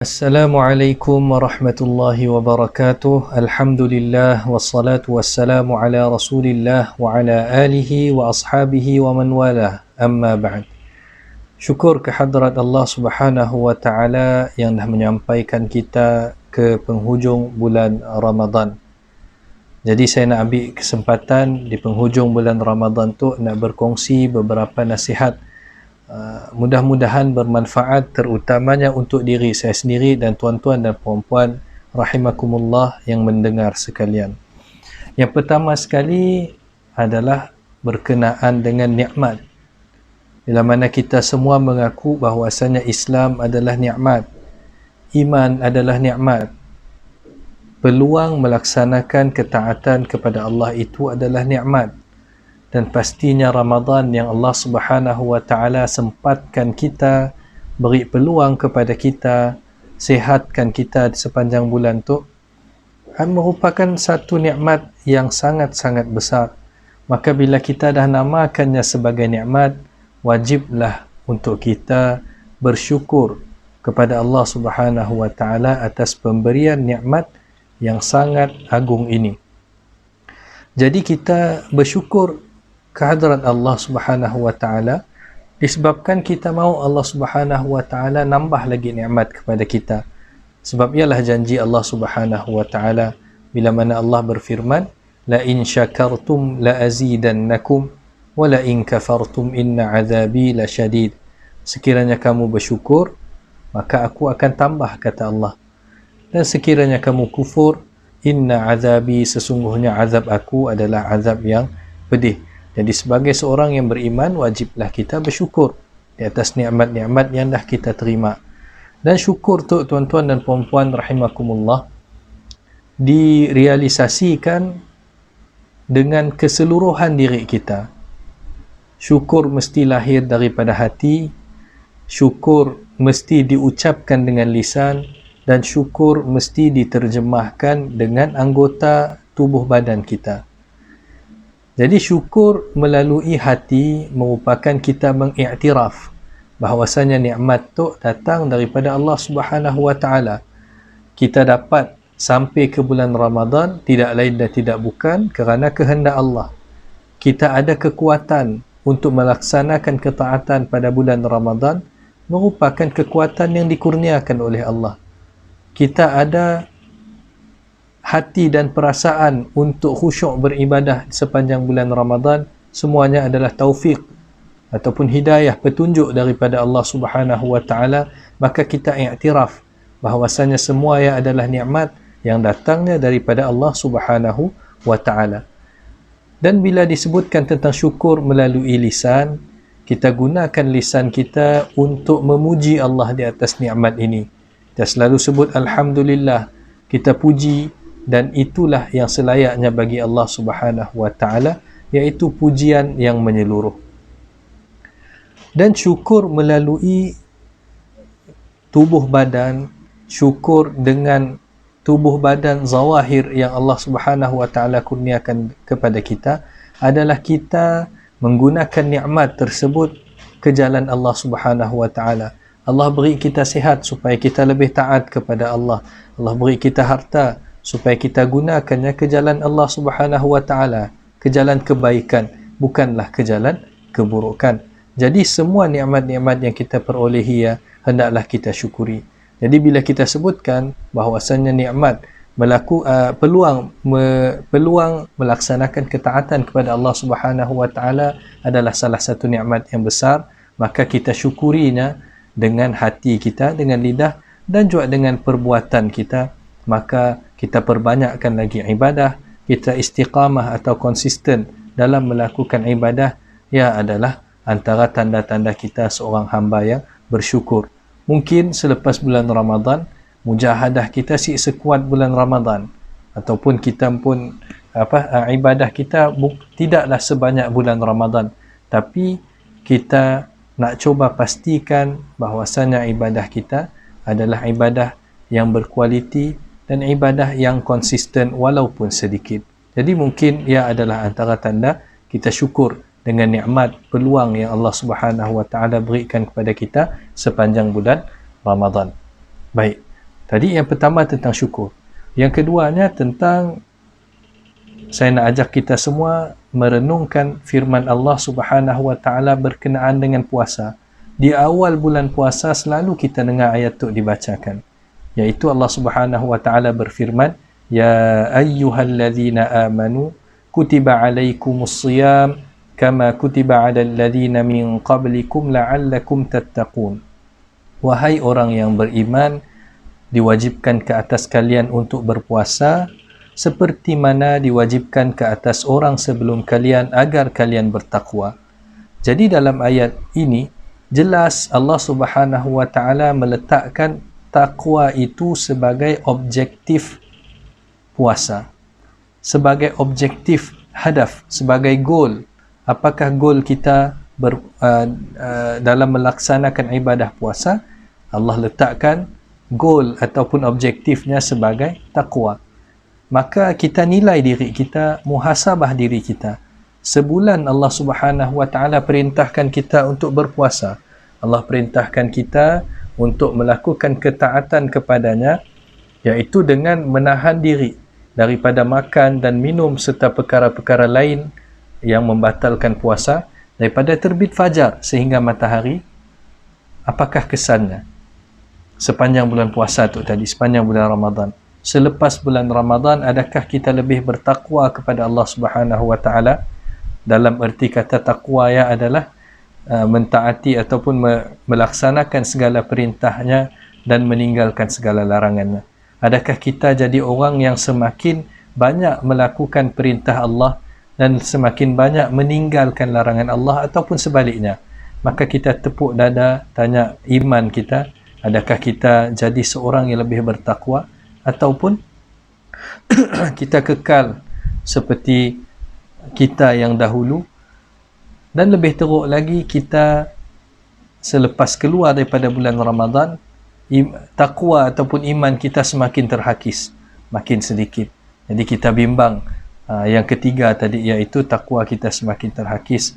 Assalamualaikum warahmatullahi wabarakatuh. Alhamdulillah wassalatu wassalamu ala Rasulillah wa ala alihi wa ashabihi wa man walah. Amma ba'd. Syukur kehadrat Allah Subhanahu wa taala yang dah menyampaikan kita ke penghujung bulan Ramadan. Jadi saya nak ambil kesempatan di penghujung bulan Ramadan tu nak berkongsi beberapa nasihat mudah-mudahan bermanfaat, terutamanya untuk diri saya sendiri dan tuan-tuan dan puan-puan rahimakumullah yang mendengar sekalian. Yang pertama sekali adalah berkenaan dengan nikmat. Bila mana kita semua mengaku bahawasanya Islam adalah nikmat, iman adalah nikmat, peluang melaksanakan ketaatan kepada Allah itu adalah nikmat. Dan pastinya Ramadan yang Allah Subhanahu wa taala sempatkan kita, beri peluang kepada kita, sihatkan kita di sepanjang bulan tu, merupakan satu nikmat yang sangat-sangat besar. Maka bila kita dah namakannya sebagai nikmat, wajiblah untuk kita bersyukur kepada Allah Subhanahu wa taala atas pemberian nikmat yang sangat agung ini. Jadi kita bersyukur kehadrat Allah Subhanahu wa taala disebabkan kita mahu Allah Subhanahu wa taala nambah lagi nikmat kepada kita. Sebab ialah janji Allah Subhanahu wa taala bila mana Allah berfirman, la in syakartum la azidannakum wa la in kafartum inna azabi lasyadid. Sekiranya kamu bersyukur, maka aku akan tambah, kata Allah. Dan sekiranya kamu kufur, inna azabi, sesungguhnya azab aku adalah azab yang pedih. Jadi sebagai seorang yang beriman, wajiblah kita bersyukur di atas nikmat-nikmat yang dah kita terima. Dan syukur tu tuan-tuan dan puan-puan rahimakumullah direalisasikan dengan keseluruhan diri kita. Syukur mesti lahir daripada hati, syukur mesti diucapkan dengan lisan, dan syukur mesti diterjemahkan dengan anggota tubuh badan kita. Jadi syukur melalui hati merupakan kita mengiktiraf bahawasanya nikmat tu datang daripada Allah Subhanahu wa taala. Kita dapat sampai ke bulan Ramadan tidak lain dan tidak bukan kerana kehendak Allah. Kita ada kekuatan untuk melaksanakan ketaatan pada bulan Ramadan merupakan kekuatan yang dikurniakan oleh Allah. Kita ada hati dan perasaan untuk khusyuk beribadah sepanjang bulan Ramadan, semuanya adalah taufik ataupun hidayah, petunjuk daripada Allah Subhanahu wa taala. Maka kita iktiraf bahawasanya semua yang adalah nikmat yang datangnya daripada Allah Subhanahu wa taala. Dan bila disebutkan tentang syukur melalui lisan, kita gunakan lisan kita untuk memuji Allah di atas nikmat ini. Kita selalu sebut alhamdulillah, kita puji, dan itulah yang selayaknya bagi Allah Subhanahu wa taala, iaitu pujian yang menyeluruh. Dan syukur melalui tubuh badan, syukur dengan tubuh badan zawahir yang Allah Subhanahu wa taala kurniakan kepada kita adalah kita menggunakan nikmat tersebut ke jalan Allah Subhanahu wa taala. Allah beri kita sihat supaya kita lebih taat kepada Allah. Allah beri kita harta supaya kita gunakannya ke jalan Allah Subhanahu wa taala, ke jalan kebaikan, bukanlah ke jalan keburukan. Jadi semua nikmat-nikmat yang kita perolehi hendaklah kita syukuri. Jadi bila kita sebutkan bahawasanya nikmat peluang melaksanakan ketaatan kepada Allah Subhanahu wa taala adalah salah satu nikmat yang besar, maka kita syukurinya dengan hati kita, dengan lidah, dan juga dengan perbuatan kita. Maka kita perbanyakkan lagi ibadah, kita istiqamah atau konsisten dalam melakukan ibadah, ia adalah antara tanda-tanda kita seorang hamba yang bersyukur. Mungkin selepas bulan Ramadan, mujahadah kita sekuat bulan Ramadan, ataupun kita pun ibadah kita tidaklah sebanyak bulan Ramadan, tapi kita nak cuba pastikan bahawasanya ibadah kita adalah ibadah yang berkualiti dan ibadah yang konsisten walaupun sedikit. Jadi mungkin ia adalah antara tanda kita syukur dengan nikmat peluang yang Allah Subhanahu wa taala berikan kepada kita sepanjang bulan Ramadan. Baik. Tadi yang pertama tentang syukur. Yang keduanya tentang, saya nak ajak kita semua merenungkan firman Allah Subhanahu wa taala berkenaan dengan puasa. Di awal bulan puasa selalu kita dengar ayat tu dibacakan, iaitu Allah Subhanahu wa taala berfirman, ya ayyuhallazina amanu kutiba alaikumus shiyam kama kutiba alal ladzina min qablikum la'allakum tattaqun. Wahai orang yang beriman, diwajibkan ke atas kalian untuk berpuasa seperti mana diwajibkan ke atas orang sebelum kalian agar kalian bertakwa. Jadi dalam ayat ini jelas Allah Subhanahu wa taala meletakkan takwa itu sebagai objektif puasa, sebagai objektif hadaf, sebagai goal. Apakah goal kita dalam melaksanakan ibadah puasa? Allah letakkan goal ataupun objektifnya sebagai takwa. Maka kita nilai diri kita, muhasabah diri kita. Sebulan Allah Subhanahu wa taala perintahkan kita untuk berpuasa. Allah perintahkan kita untuk melakukan ketaatan kepadanya, iaitu dengan menahan diri daripada makan dan minum serta perkara-perkara lain yang membatalkan puasa daripada terbit fajar sehingga matahari. Apakah kesannya sepanjang bulan puasa tu tadi, sepanjang bulan Ramadan? Selepas bulan Ramadan, adakah kita lebih bertakwa kepada Allah Subhanahu wa taala? Dalam erti kata takwa ya adalah mentaati ataupun melaksanakan segala perintahnya dan meninggalkan segala larangannya. Adakah kita jadi orang yang semakin banyak melakukan perintah Allah dan semakin banyak meninggalkan larangan Allah, ataupun sebaliknya? Maka kita tepuk dada tanya iman kita, adakah kita jadi seorang yang lebih bertakwa ataupun kita kekal seperti kita yang dahulu? Dan lebih teruk lagi, kita selepas keluar daripada bulan Ramadan, takwa ataupun iman kita semakin terhakis, makin sedikit. Jadi kita bimbang. Yang ketiga tadi, iaitu takwa kita semakin terhakis.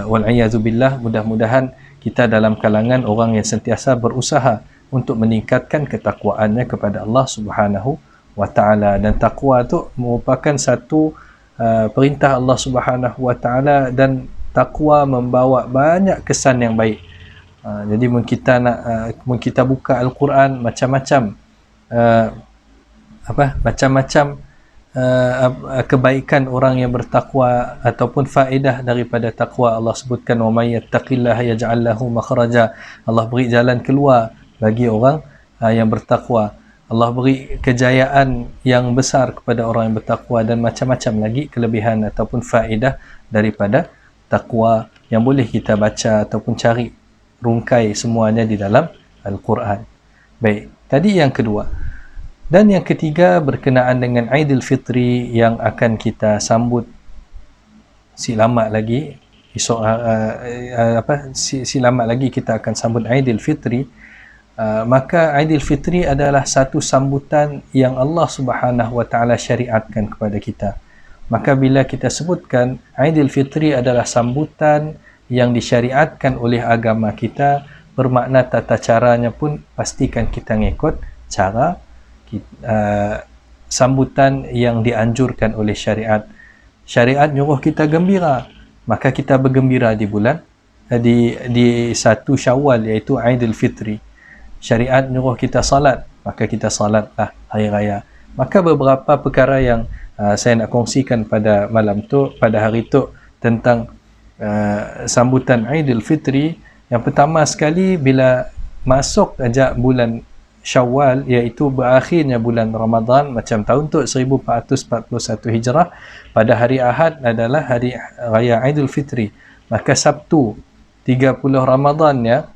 Wal'iyadzubillah, mudah-mudahan kita dalam kalangan orang yang sentiasa berusaha untuk meningkatkan ketakwaannya kepada Allah Subhanahu wa taala. Dan takwa itu merupakan satu perintah Allah Subhanahu wa taala, dan takwa membawa banyak kesan yang baik. Jadi mun kita buka Al-Quran, macam-macam kebaikan orang yang bertakwa ataupun faedah daripada takwa. Allah sebutkan, wa may yattaqillaha yaj'al lahu makhraja. Allah beri jalan keluar bagi orang yang bertakwa. Allah beri kejayaan yang besar kepada orang yang bertakwa, dan macam-macam lagi kelebihan ataupun faedah daripada takwa yang boleh kita baca ataupun cari rungkai semuanya di dalam Al-Quran. Baik, tadi yang kedua. Dan yang ketiga berkenaan dengan Aidilfitri yang akan kita sambut silamat lagi. Esok silamat lagi kita akan sambut Aidilfitri. Maka Aidilfitri adalah satu sambutan yang Allah Subhanahu wa taala syariatkan kepada kita. Maka bila kita sebutkan Aidilfitri adalah sambutan yang disyariatkan oleh agama kita, bermakna tata caranya pun pastikan kita ngikut cara sambutan yang dianjurkan oleh syariat. Syariat nyuruh kita gembira, maka kita bergembira di bulan di 1 Syawal, iaitu Aidilfitri. Syariat nyuruh kita salat, maka kita salatlah hari raya. Maka beberapa perkara yang saya nak kongsikan pada malam tu, pada hari tu, tentang sambutan Aidilfitri. Yang pertama sekali, bila masuk ajak bulan Syawal, iaitu berakhirnya bulan Ramadan, macam tahun tu 1441 Hijrah, pada hari Ahad adalah hari raya Aidilfitri. Maka Sabtu 30 Ramadan ya,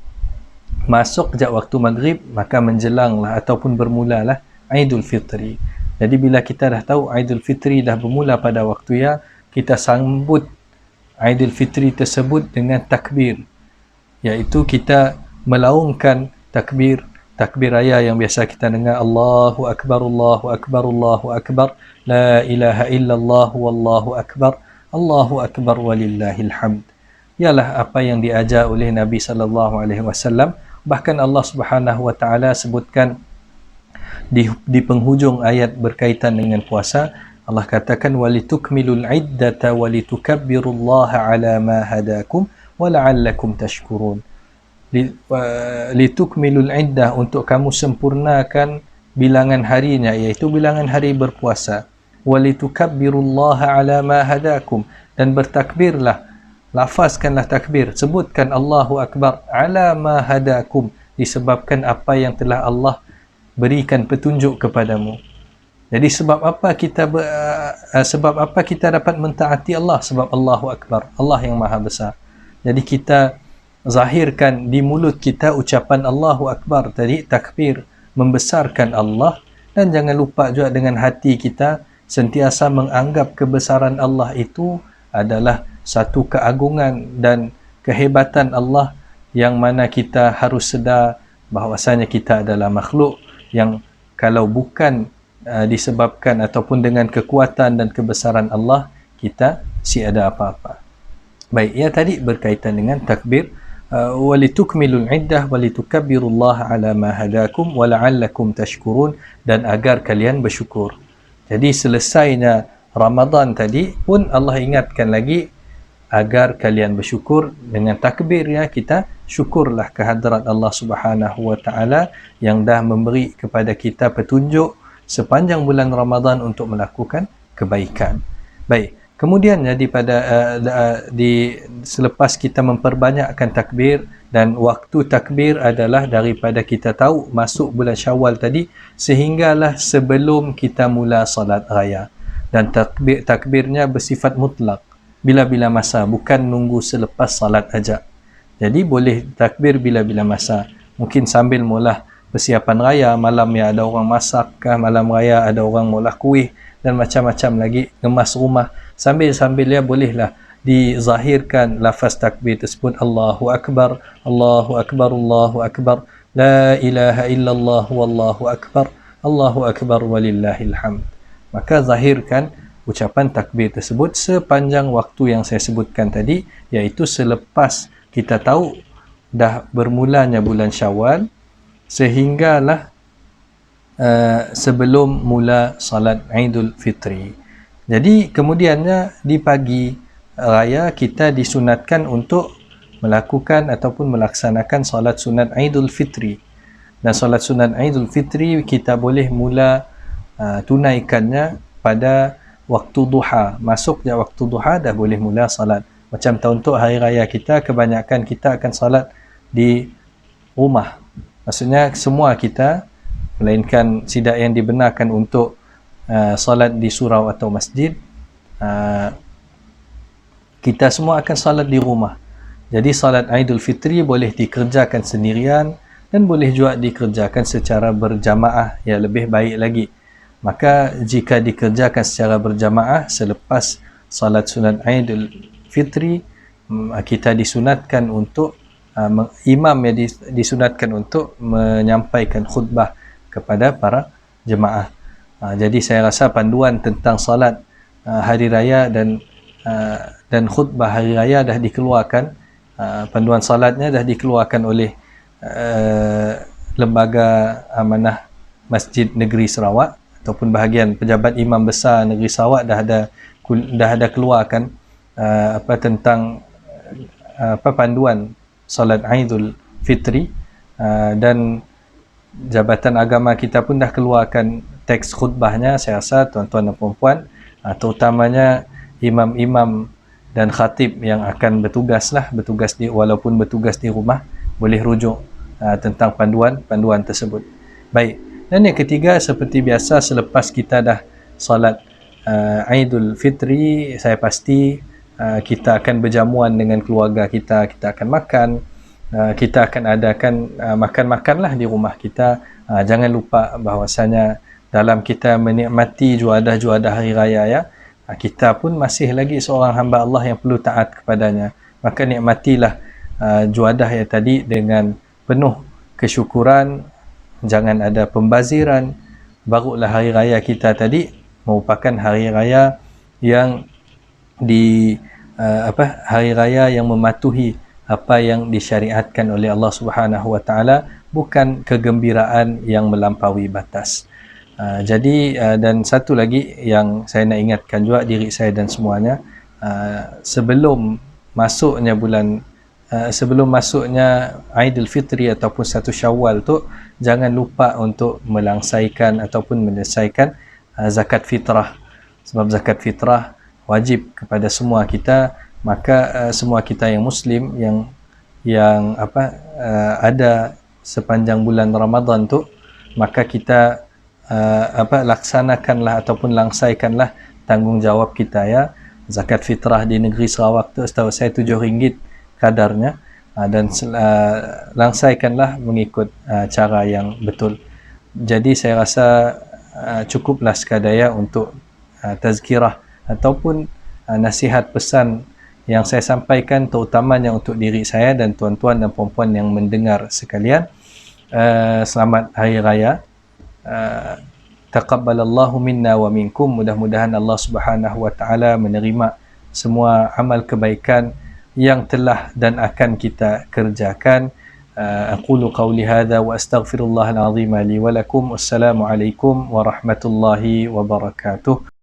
masuk sejak waktu maghrib, maka menjelanglah ataupun bermulalah Aidilfitri. Jadi bila kita dah tahu Aidilfitri dah bermula pada waktu ya, kita sambut Aidilfitri tersebut dengan takbir, iaitu kita melaungkan takbir raya yang biasa kita dengar, Allahu Akbar, Allahu Akbar, Allahu Akbar, La ilaha illallah, Wallahu Akbar, Allahu Akbar, Walillahil hamd. Ialah apa yang diajar oleh Nabi SAW. Bahkan Allah Subhanahu wa taala sebutkan di penghujung ayat berkaitan dengan puasa, Allah katakan walitukmilul iddata walitukabbirullaha ala ma hadakum wa la'allakum tashkurun. Litukmilul iddah, untuk kamu sempurnakan bilangan harinya, iaitu bilangan hari berpuasa. Walitukabbirullaha ala ma hadakum, dan bertakbirlah, lafazkanlah takbir, sebutkan Allahu Akbar, ala ma hadakum, disebabkan apa yang telah Allah berikan petunjuk kepadamu. Jadi sebab apa kita dapat mentaati Allah? Sebab Allahu Akbar, Allah yang maha besar. Jadi kita zahirkan di mulut kita ucapan Allahu Akbar tadi, takbir, membesarkan Allah, dan jangan lupa juga dengan hati kita sentiasa menganggap kebesaran Allah itu adalah satu keagungan dan kehebatan Allah, yang mana kita harus sedar bahawasanya kita adalah makhluk yang kalau bukan disebabkan ataupun dengan kekuatan dan kebesaran Allah, kita ada apa-apa. Baik, ya tadi berkaitan dengan takbir, walitukmilul iddah walitukabbirullaha ala ma hadakum wa la'allakum tashkurun, dan agar kalian bersyukur. Jadi selesainya Ramadan tadi pun Allah ingatkan lagi agar kalian bersyukur dengan takbir, ya, kita syukurlah kehadrat Allah Subhanahu wa taala yang dah memberi kepada kita petunjuk sepanjang bulan Ramadan untuk melakukan kebaikan. Baik, kemudiannya selepas kita memperbanyakkan takbir, dan waktu takbir adalah daripada kita tahu masuk bulan Syawal tadi sehinggalah sebelum kita mula salat raya, dan takbirnya bersifat mutlak, bila-bila masa, bukan nunggu selepas salat aja. Jadi boleh takbir bila-bila masa. Mungkin sambil mula persiapan raya, malam ya ada orang masak kah, malam raya ada orang mula kuih dan macam-macam lagi, ngemas rumah, sambil ya bolehlah dizahirkan lafaz takbir tersebut, Allahu Akbar, Allahu Akbar, Allahu Akbar, la ilaha illallah wallahu akbar, Allahu Akbar walillahil hamd. Maka zahirkan ucapan takbir tersebut sepanjang waktu yang saya sebutkan tadi, iaitu selepas kita tahu dah bermulanya bulan Syawal sehinggalah sebelum mula salat Aidul Fitri. Jadi kemudiannya di pagi raya kita disunatkan untuk melakukan ataupun melaksanakan salat sunat Aidul Fitri. Dan salat sunat Aidul Fitri kita boleh mula tunaikannya pada waktu duha. Masuknya waktu duha dah boleh mula salat. Macam untuk hari raya kita, kebanyakan kita akan salat di rumah. Maksudnya semua kita, melainkan sidak yang dibenarkan untuk salat di surau atau masjid, kita semua akan salat di rumah. Jadi salat Aidul Fitri boleh dikerjakan sendirian dan boleh juga dikerjakan secara berjamaah, ya lebih baik lagi. Maka jika dikerjakan secara berjamaah selepas salat sunat Aidul Fitri, kita disunatkan untuk imam ya disunatkan untuk menyampaikan khutbah kepada para jemaah. Jadi saya rasa panduan tentang salat hari raya dan khutbah hari raya dah dikeluarkan. Panduan salatnya dah dikeluarkan oleh Lembaga Amanah Masjid Negeri Sarawak ataupun bahagian pejabat imam besar Negeri Sarawak dah ada keluarkan tentang panduan salat Aidul Fitri, dan Jabatan Agama kita pun dah keluarkan teks khutbahnya. Saya rasa tuan-tuan dan puan-puan, terutamanya imam-imam dan khatib yang akan bertugas walaupun bertugas di rumah, boleh rujuk tentang panduan tersebut. Baik, dan yang ketiga, seperti biasa selepas kita dah salat Aidul Fitri, saya pasti kita akan berjamuan dengan keluarga kita akan makan, kita akan adakan makan-makanlah di rumah kita. Jangan lupa bahawasanya dalam kita menikmati juadah-juadah hari raya, ya, kita pun masih lagi seorang hamba Allah yang perlu taat kepadanya. Maka nikmatilah juadah ya tadi dengan penuh kesyukuran, jangan ada pembaziran. Barulah hari raya kita tadi merupakan hari raya yang hari raya yang mematuhi apa yang disyariatkan oleh Allah Subhanahu wa taala, bukan kegembiraan yang melampaui batas. Jadi dan satu lagi yang saya nak ingatkan juga diri saya dan semuanya, sebelum masuknya Aidilfitri ataupun 1 Syawal tu, jangan lupa untuk melangsaikan ataupun menyelesaikan zakat fitrah. Sebab zakat fitrah wajib kepada semua kita. Maka semua kita yang muslim yang ada sepanjang bulan Ramadan tu, maka kita laksanakanlah ataupun langsaikanlah tanggungjawab kita, ya. Zakat fitrah di negeri Sarawak tu setahu saya RM7 kadarnya, dan langsaikanlah mengikut cara yang betul. Jadi saya rasa cukuplah sekadar untuk tazkirah ataupun nasihat pesan yang saya sampaikan, terutamanya untuk diri saya dan tuan-tuan dan puan-puan yang mendengar sekalian. Selamat Hari Raya. Taqabbalallahu minna wa minkum. Mudah-mudahan Allah Subhanahu wa taala menerima semua amal kebaikan yang telah dan akan kita kerjakan. Aqulu qawli hadha wa astaghfirullahal azim li wa lakum. Wassalamu alaikum warahmatullahi wabarakatuh.